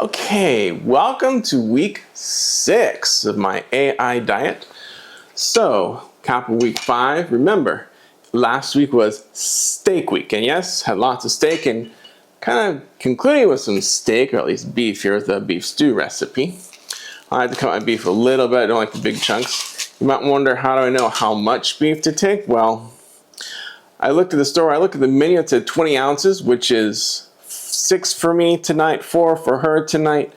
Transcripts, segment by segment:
Okay, welcome to week 6 of my AI diet. So, cap of week 5, remember, last week was steak week. And yes, had lots of steak and kind of concluding with some steak, or at least beef here with the beef stew recipe. I had to cut my beef a little bit, I don't like the big chunks. You might wonder, how do I know how much beef to take? Well, I looked at the store, I looked at the menu, it said 20 ounces, which is 6 for me tonight, 4 for her tonight,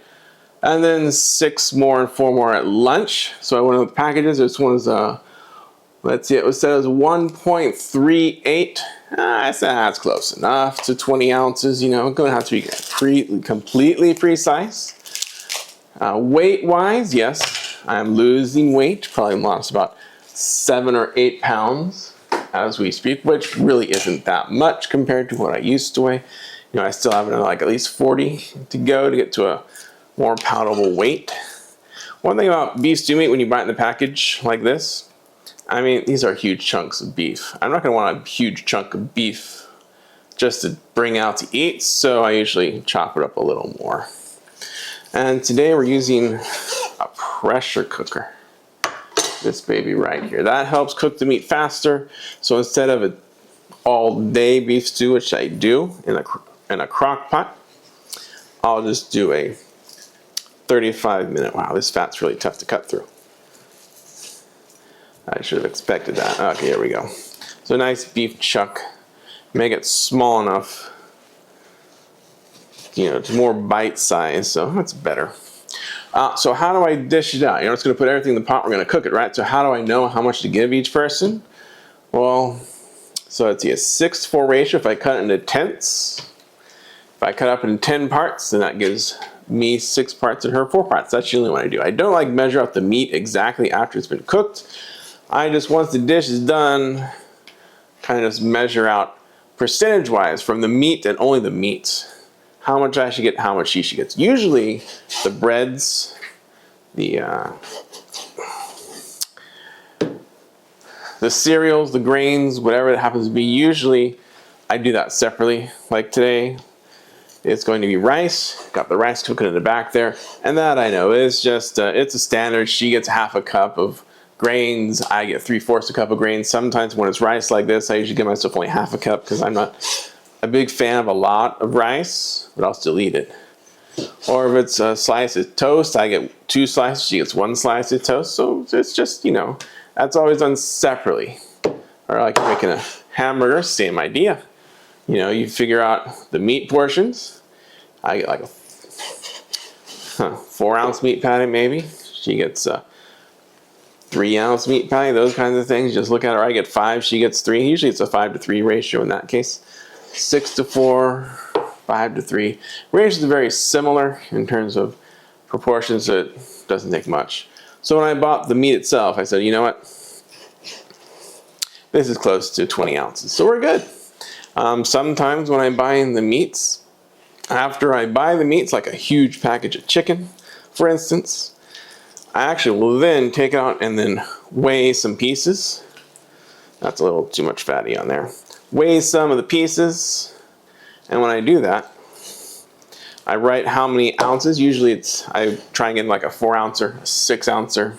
and then 6 more and 4 more at lunch. So I went with the packages. This one's let's see, it said it was 1.38. I said that's close enough to 20 ounces. You know, going to have to be completely precise. Weight-wise, yes, I'm losing weight. Probably lost about 7 or 8 pounds as we speak, which really isn't that much compared to what I used to weigh. You know, I still have like at least 40 to go to get to a more palatable weight. One thing about beef stew meat, when you buy it in the package like this, I mean, these are huge chunks of beef. I'm not going to want a huge chunk of beef just to bring out to eat, so I usually chop it up a little more. And today we're using a pressure cooker. This baby right here. That helps cook the meat faster. So instead of an all-day beef stew, which I do in a crock pot, I'll just do a 35-minute. Wow, this fat's really tough to cut through. I should have expected that. Okay, here we go. So a nice beef chuck. Make it small enough, you know, to more bite size, so that's better. So how do I dish it out? You know, it's going to put everything in the pot. We're going to cook it, right? So how do I know how much to give each person? Well, so it's a 6-4 ratio. If I cut it into tenths, if I cut up into 10 parts, then that gives me 6 parts and her 4 parts. That's usually what I do. I don't like measure out the meat exactly after it's been cooked. I just, once the dish is done, kind of just measure out percentage-wise from the meat and only the meat. How much I should get, how much she should get. Usually the breads, the cereals, the grains, whatever it happens to be, usually I do that separately. Like today, it's going to be rice. Got the rice cooking in the back there. And that I know is just, it's a standard. She gets half a cup of grains. I get 3/4 a cup of grains. Sometimes when it's rice like this, I usually give myself only half a cup because I'm not a big fan of a lot of rice, but I'll still eat it. Or if it's a slice of toast, I get 2 slices, she gets 1 slice of toast. So it's just, you know, that's always done separately. Or like making a hamburger, same idea. You know, you figure out the meat portions. I get like a 4-ounce meat patty maybe. She gets a 3-ounce meat patty, those kinds of things. Just look at her, I get 5, she gets 3. Usually it's a 5-to-3 ratio in that case. 6-to-4, 5-to-3. Ratios are very similar in terms of proportions, so it doesn't take much. So when I bought the meat itself, I said, you know what? This is close to 20 ounces, so we're good. Sometimes when I'm buying the meats, after I buy the meats, like a huge package of chicken, for instance, I actually will then take it out and then weigh some pieces. That's a little too much fatty on there. Weigh some of the pieces, and when I do that, I write how many ounces. Usually I try and get like a 4-ouncer, a 6-ouncer,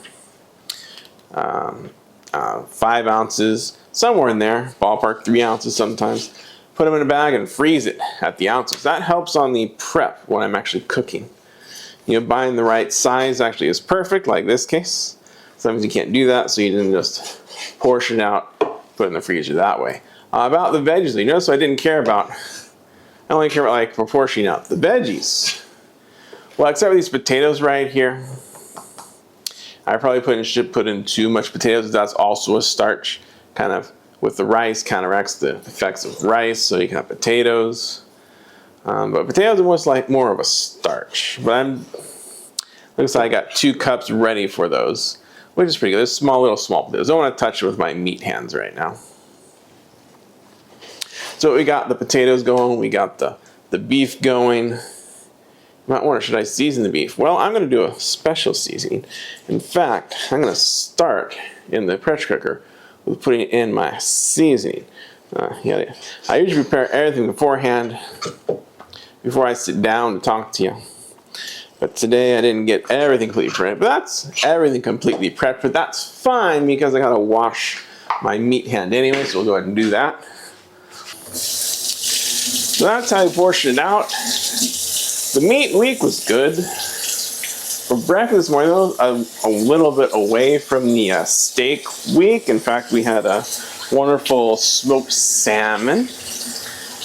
5 ounces, somewhere in there, ballpark 3 ounces sometimes. Put them in a bag and freeze it at the ounces. That helps on the prep when I'm actually cooking. You know, buying the right size actually is perfect, like this case. Sometimes you can't do that, so you can just portion out, put it in the freezer that way. About the veggies, you notice I didn't care about, I only care about like proportioning out the veggies. Well, except for these potatoes right here. I probably should put in too much potatoes. That's also a starch, kind of with the rice, counteracts the effects of rice, so you can have potatoes. But potatoes are almost like more of a starch. But looks like I got 2 cups ready for those, which is pretty good. There's small potatoes. I don't want to touch it with my meat hands right now. So we got the potatoes going, we got the beef going. You might wonder, should I season the beef? Well, I'm going to do a special seasoning. In fact, I'm going to start in the pressure cooker with putting in my seasoning. Yeah, I usually prepare everything beforehand before I sit down to talk to you. But today I didn't get everything completely prepped. But that's everything completely prepped. But that's fine because I gotta wash my meat hand anyway. So we'll go ahead and do that. So that's how I portion it out. The meat week was good. For breakfast this morning, though, a little bit away from the steak week. In fact, we had a wonderful smoked salmon.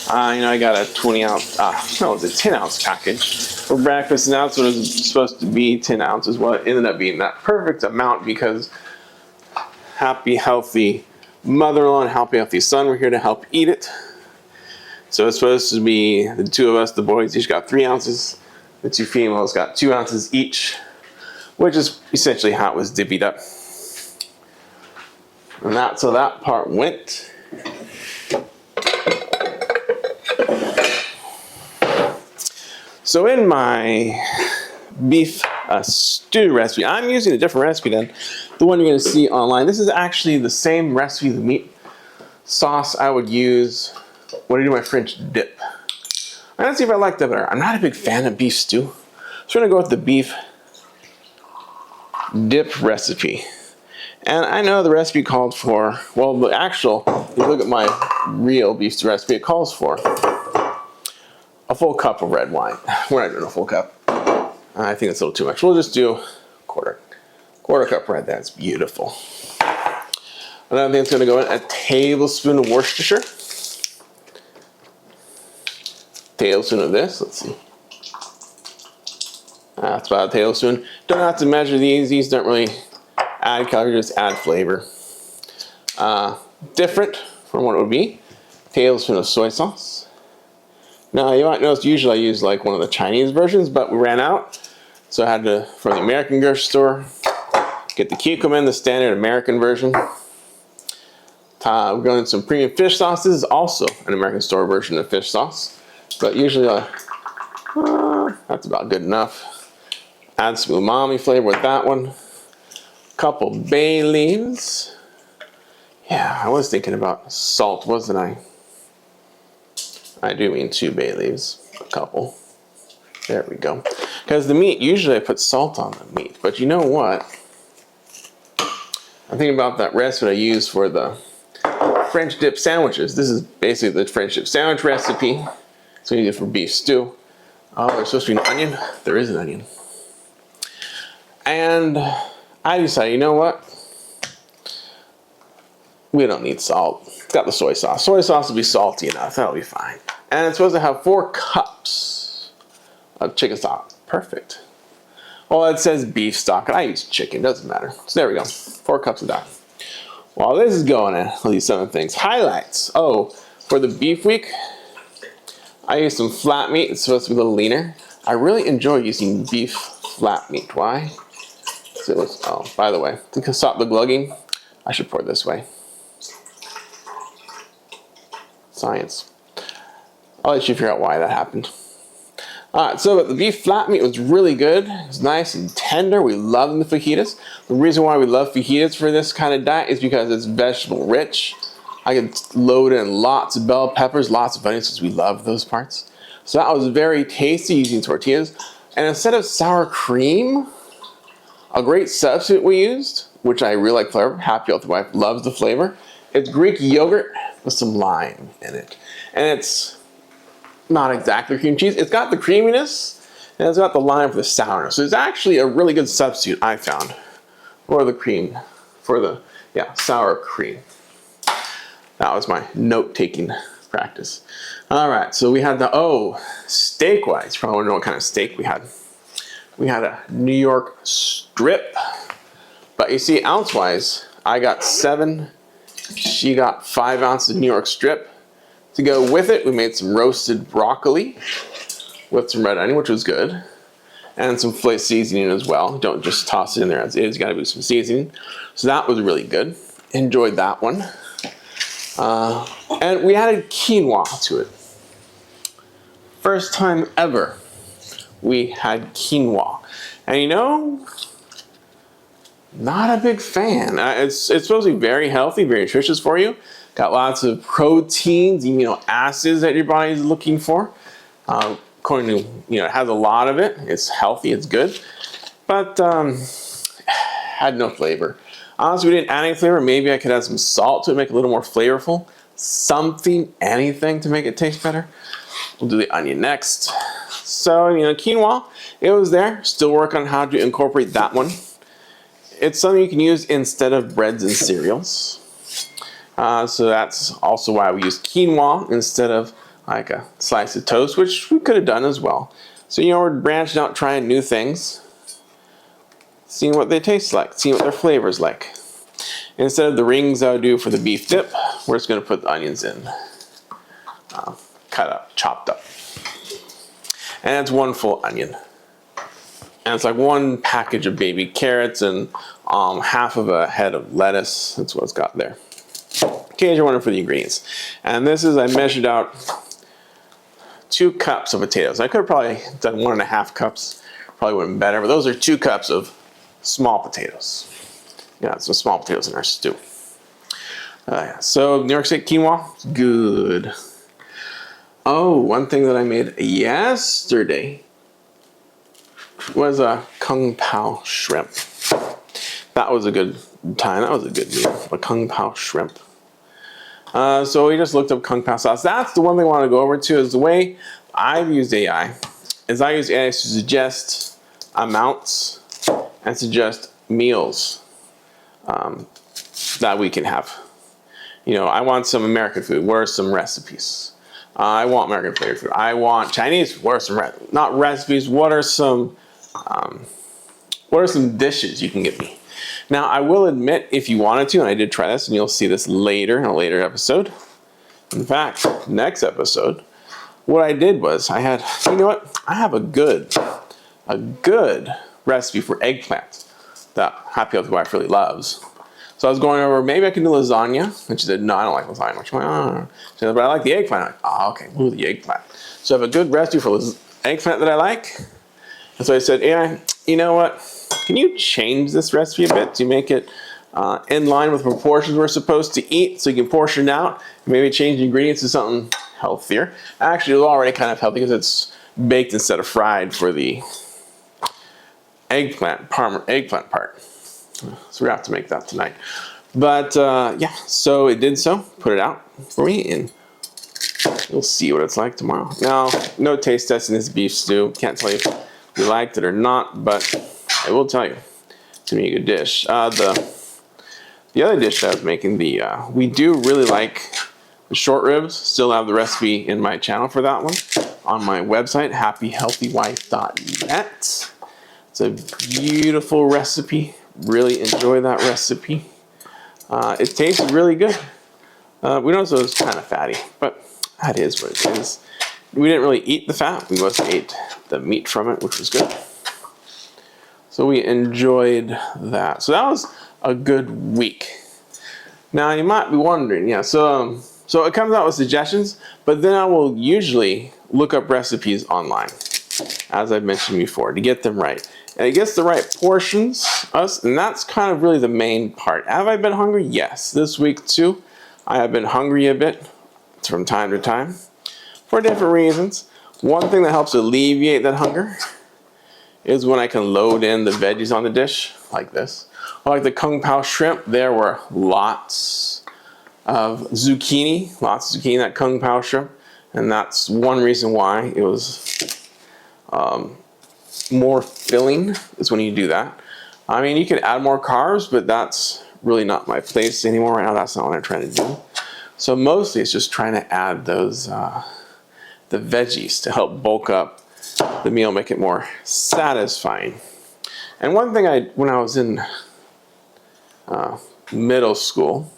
I got a 20-ounce, no, it's a 10-ounce package for breakfast, and that's what it was supposed to be, 10 ounces. Well, it ended up being that perfect amount because happy, healthy mother-in-law and happy, healthy son were here to help eat it. So it's supposed to be the two of us, the boys, each got 3 ounces. The two females got 2 ounces each, which is essentially how it was divvied up. And that's how that part went. So in my beef stew recipe, I'm using a different recipe than the one you're going to see online. This is actually the same recipe, the meat sauce I would use when I do my French dip. I'm going to see if I like that better. I'm not a big fan of beef stew. So we're going to go with the beef dip recipe. And I know the recipe called for, well, the actual, if you look at my real beef stew recipe, it calls for a full cup of red wine. We're not doing a full cup. I think it's a little too much. We'll just do quarter cup red. That's beautiful. Another thing that's going to go in, a tablespoon of Worcestershire. Tablespoon of this. Let's see. That's about a tablespoon. Don't have to measure these. These don't really add calories, just add flavor. Different from what it would be. Tablespoon of soy sauce. Now you might notice usually I use like one of the Chinese versions, but we ran out. So I had to, from the American grocery store, get the cumin, the standard American version. We're going to some premium fish sauce. This is also an American store version of fish sauce. But usually that's about good enough. Add some umami flavor with that one. Couple bay leaves. Yeah, I was thinking about salt, wasn't I? I do mean 2 bay leaves, a couple. There we go. Because the meat, usually I put salt on the meat, but you know what? I'm thinking about that recipe I used for the French dip sandwiches. This is basically the French dip sandwich recipe. So you do it for beef stew. Oh, there's supposed to be an onion? There is an onion. And I decided, you know what? We don't need salt. It's got the soy sauce. Soy sauce will be salty enough. That'll be fine. And it's supposed to have 4 cups of chicken stock. Perfect. Well, it says beef stock, and I use chicken. Doesn't matter. So there we go. 4 cups of that. While this is going in, I'll use some of the things. Highlights. Oh, for the beef week, I use some flat meat. It's supposed to be a little leaner. I really enjoy using beef flat meat. Why? So it looks, oh, by the way, to stop the glugging, I should pour it this way. Science. I'll let you figure out why that happened. Alright, so the beef flat meat was really good. It's nice and tender. We love them, the fajitas. The reason why we love fajitas for this kind of diet is because it's vegetable rich. I can load in lots of bell peppers, lots of onions, because we love those parts. So that was very tasty using tortillas. And instead of sour cream, a great substitute we used, which I really like flavor, Happy Healthy Wife loves the flavor, it's Greek yogurt with some lime in it. And it's not exactly cream cheese. It's got the creaminess, and it's got the lime for the sourness. So it's actually a really good substitute, I found, for the cream, for the, sour cream. That was my note-taking practice. All right, so we had the, steak-wise, you probably want to know what kind of steak we had. We had a New York strip, but you see, ounce-wise, I got 7, she got 5 ounces of New York strip. To go with it, we made some roasted broccoli with some red onion, which was good, and some flake seasoning as well. Don't just toss it in there as is, you gotta do some seasoning. So that was really good. Enjoyed that one. And we added quinoa to it. First time ever we had quinoa. And you know, not a big fan. It's supposed to be very healthy, very nutritious for you. Got lots of proteins, amino acids that your body is looking for. according to, it has a lot of it. It's healthy, it's good, but had no flavor. Honestly, we didn't add any flavor. Maybe I could add some salt to it, make it a little more flavorful. Something, anything to make it taste better. We'll do the onion next. So, quinoa, it was there. Still work on how to incorporate that one. It's something you can use instead of breads and cereals. So that's also why we use quinoa instead of like a slice of toast, which we could have done as well. So, we're branching out, trying new things, seeing what they taste like, seeing what their flavor's like. Instead of the rings I would do for the beef dip, we're just going to put the onions in, cut up, chopped up. And it's one full onion. And it's like one package of baby carrots and half of a head of lettuce. That's what it's got there. Okay, here's your one for the ingredients. And this is, I measured out 2 cups of potatoes. I could have probably done 1.5 cups. Probably would have been better, but those are 2 cups of small potatoes. Yeah, some small potatoes in our stew. So New York State quinoa, good. Oh, one thing that I made yesterday was a kung pao shrimp. That was a good time. That was a good meal. A kung pao shrimp. So we just looked up kung pao sauce. That's the one thing I want to go over to, is the way I've used AI. Is I use AI to suggest amounts and suggest meals that we can have. I want some American food. What are some recipes? I want American flavored food. I want Chinese. What are some not recipes? What are some dishes you can give me? Now, I will admit, if you wanted to, and I did try this, and you'll see this later in a later episode. In fact, next episode, what I did was I had, I have a good recipe for eggplant that Happy Healthy Wife really loves. So I was going over, maybe I can do lasagna, and she said, no, I don't like lasagna much. She said, but I like the eggplant. I'm like, oh, okay, we'll do the eggplant. So I have a good recipe for eggplant that I like. And so I said, AI, you know what? Can you change this recipe a bit to make it in line with the proportions we're supposed to eat, so you can portion out, maybe change the ingredients to something healthier? Actually, it was already kind of healthy because it's baked instead of fried for the eggplant part. So we're gonna have to make that tonight. But yeah, so it did so. Put it out for me, and we'll see what it's like tomorrow. Now, no taste test in this beef stew. Can't tell you if you liked it or not, but I will tell you, it's gonna be a good dish. The other dish I was making, we do really like the short ribs. Still have the recipe in my channel for that one on my website, happyhealthywife.net. It's a beautiful recipe. Really enjoy that recipe. It tastes really good. We noticed it was kind of fatty, but that is what it is. We didn't really eat the fat. We mostly ate the meat from it, which was good. So we enjoyed that. So that was a good week. Now you might be wondering, so it comes out with suggestions, but then I will usually look up recipes online, as I've mentioned before, to get them right. And it gets the right portions, and that's kind of really the main part. Have I been hungry? Yes. This week too, I have been hungry a bit from time to time for different reasons. One thing that helps alleviate that hunger is when I can load in the veggies on the dish like this. Like the kung pao shrimp, there were lots of zucchini, that kung pao shrimp, and that's one reason why it was more filling, is when you do that. I mean, you can add more carbs, but that's really not my place anymore right now. That's not what I'm trying to do. So mostly it's just trying to add those the veggies to help bulk up the meal, make it more satisfying. And one thing when I was in middle school,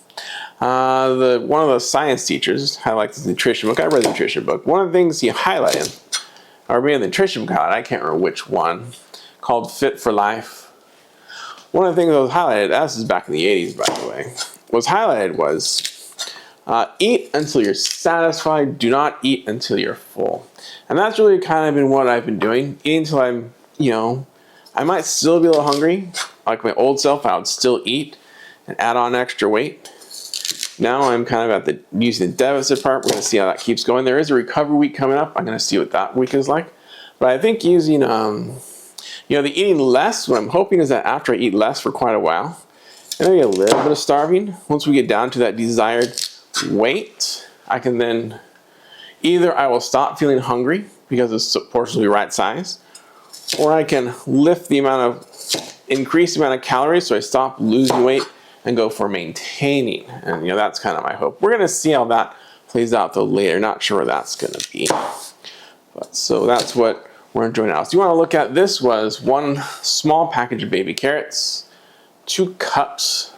one of the science teachers highlighted the nutrition book. I read the nutrition book. One of the things he highlighted, or maybe the nutrition book, I can't remember which one, called Fit for Life. One of the things that was highlighted, this is back in the 80s by the way, was eat until you're satisfied, do not eat until you're full. And that's really kind of been what I've been doing, eating until I'm, I might still be a little hungry. Like my old self, I would still eat and add on extra weight. Now I'm kind of using the deficit part. We're going to see how that keeps going. There is a recovery week coming up. I'm going to see what that week is like. But I think using, you know, the eating less, what I'm hoping is that after I eat less for quite a while, and maybe a little bit of starving, once we get down to that desired weight, I can then, either I will stop feeling hungry because the portions will be right size, or I can lift the amount of, increase the amount of calories so I stop losing weight and go for maintaining. And you know, that's kind of my hope. We're gonna see how that plays out though later. Not sure where that's gonna be. But so that's what we're enjoying now. So you wanna look at, this was one small package of baby carrots, 2 cups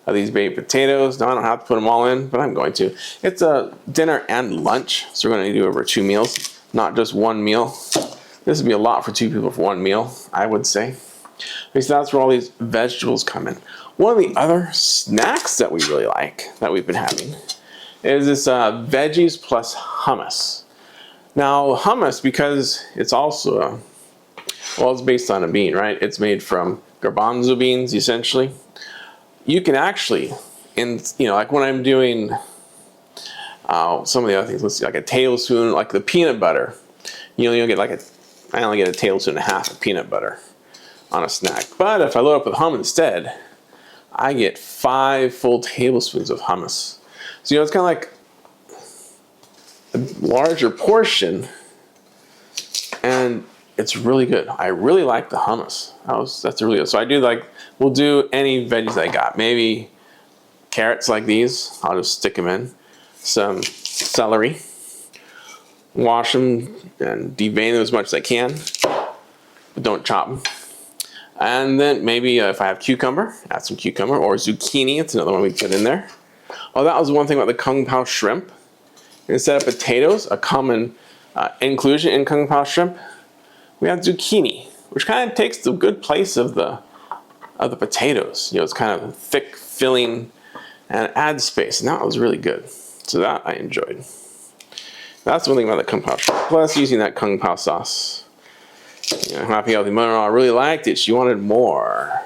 of these baby potatoes. Now I don't have to put them all in, but I'm going to. It's a dinner and lunch, so we're gonna do over 2 meals, not just 1 meal. This would be a lot for 2 people for 1 meal, I would say. Because that's where all these vegetables come in. One of the other snacks that we really like, that we've been having, is this veggies plus hummus. Now hummus, because it's also, well, it's based on a bean, right? It's made from garbanzo beans, essentially. You can actually, you know, like when I'm doing some of the other things, let's see, like a tablespoon, like the peanut butter, you know, you'll get like I only get a tablespoon and a half of peanut butter on a snack. But if I load up with hummus instead, I get 5 full tablespoons of hummus. So, you know, it's kind of like a larger portion, and it's really good. I really like the hummus. That's really good. So I do like, we'll do any veggies I got. Maybe carrots like these, I'll just stick them in. Some celery. Wash them and devein them as much as I can, but don't chop them. And then maybe if I have cucumber, add some cucumber, or zucchini, it's another one we put in there. Oh, that was one thing about the Kung Pao shrimp. Instead of potatoes, a common inclusion in Kung Pao shrimp, we have zucchini, which kind of takes the good place of the potatoes. You know, it's kind of thick, filling, and adds space. And that was really good. So that I enjoyed. That's one thing about the Kung Pao shrimp. Plus using that Kung Pao sauce. You know, Happy Healthy Mother-in-law really liked it. She wanted more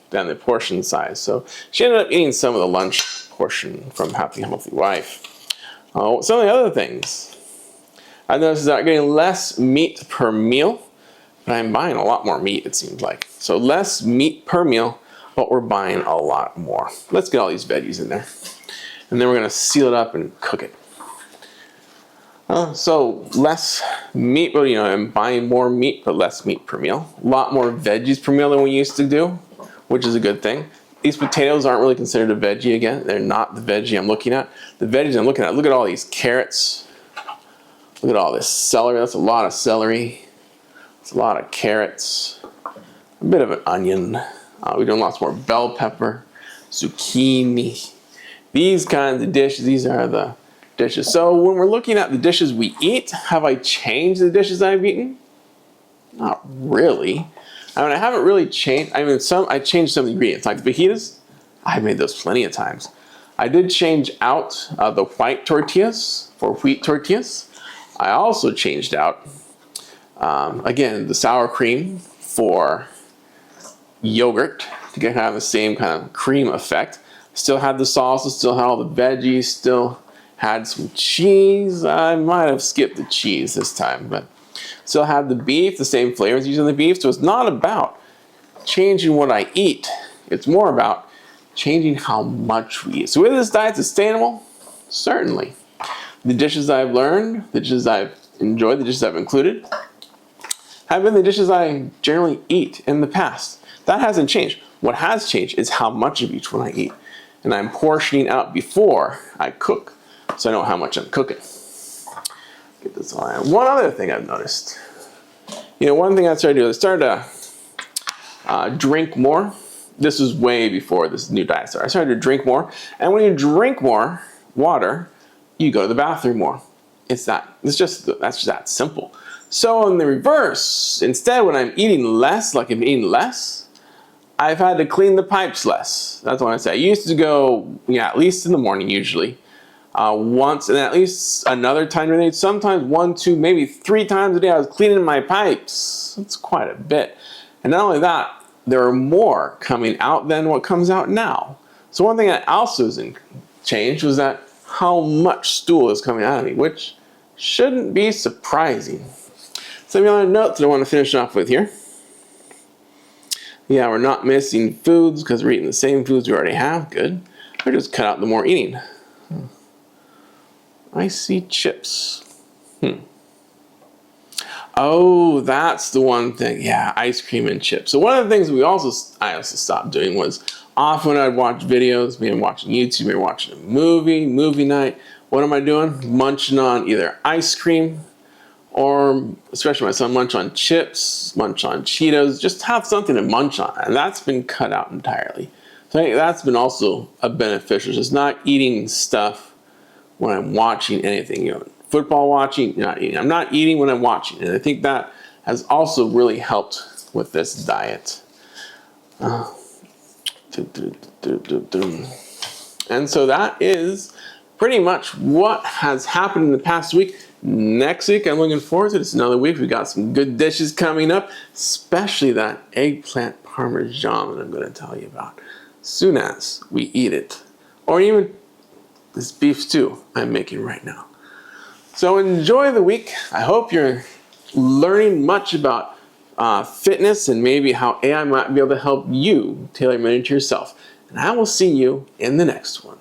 than the portion size. So she ended up eating some of the lunch portion from Happy Healthy Wife. Some of the other things I've noticed is that I'm getting less meat per meal, but I'm buying a lot more meat, it seems like. So less meat per meal, but we're buying a lot more. Let's get all these veggies in there. And then we're gonna seal it up and cook it. So less meat, but you know, I'm buying more meat, but less meat per meal. A lot more veggies per meal than we used to do, which is a good thing. These potatoes aren't really considered a veggie again. They're not the veggie I'm looking at. The veggies I'm looking at, look at all these carrots. Look at all this celery. That's a lot of celery. That's a lot of carrots. A bit of an onion. We're doing lots more bell pepper, zucchini. These kinds of dishes, these are the dishes. So when we're looking at the dishes we eat, have I changed the dishes I've eaten? Not really. I mean, I haven't really changed. I mean, I changed some of the ingredients, like the fajitas. I've made those plenty of times. I did change out the white tortillas for wheat tortillas. I also changed out, again, the sour cream for yogurt to get kind of the same kind of cream effect. Still had the sauces, still had all the veggies, still had some cheese. I might have skipped the cheese this time, but still had the beef, the same flavors using the beef. So it's not about changing what I eat. It's more about changing how much we eat. So is this diet sustainable? Certainly. The dishes I've learned, the dishes I've enjoyed, the dishes I've included, have been the dishes I generally eat in the past. That hasn't changed. What has changed is how much of each one I eat. And I'm portioning out before I cook, so I know how much I'm cooking. Get this all in. One other thing I've noticed. You know, one thing I started to do is I started to drink more. This was way before this new diet started. I started to drink more. And when you drink more water, you go to the bathroom more. That's just that simple. So in the reverse, instead when I'm eating less, like I'm eating less, I've had to clean the pipes less. That's what I say. I used to go, at least in the morning usually, once, and at least another time a day, sometimes 1, 2, maybe 3 times a day I was cleaning my pipes. That's quite a bit. And not only that, there are more coming out than what comes out now. So one thing that also hasn't changed was that how much stool is coming out of me, which shouldn't be surprising. Some other notes that I want to finish off with here. Yeah, we're not missing foods because we're eating the same foods we already have. Good. Or just cut out the more eating. I see chips. Oh, that's the one thing. Yeah, ice cream and chips. So one of the things I also stopped doing was often I'd watch videos, maybe I'm watching YouTube, maybe watching a movie night. What am I doing? Munching on either ice cream or, especially my son, munch on chips, munch on Cheetos, just have something to munch on. And that's been cut out entirely. So I think that's been also a beneficial, just not eating stuff when I'm watching anything. You know, football watching, not eating. I'm not eating when I'm watching. And I think that has also really helped with this diet. And so that is pretty much what has happened in the past week. Next week, I'm looking forward to it. It's another week. We've got some good dishes coming up, especially that eggplant parmesan that I'm going to tell you about soon as we eat it. Or even this beef stew I'm making right now. So enjoy the week. I hope you're learning much about fitness and maybe how AI might be able to help you tailor it to yourself. And I will see you in the next one.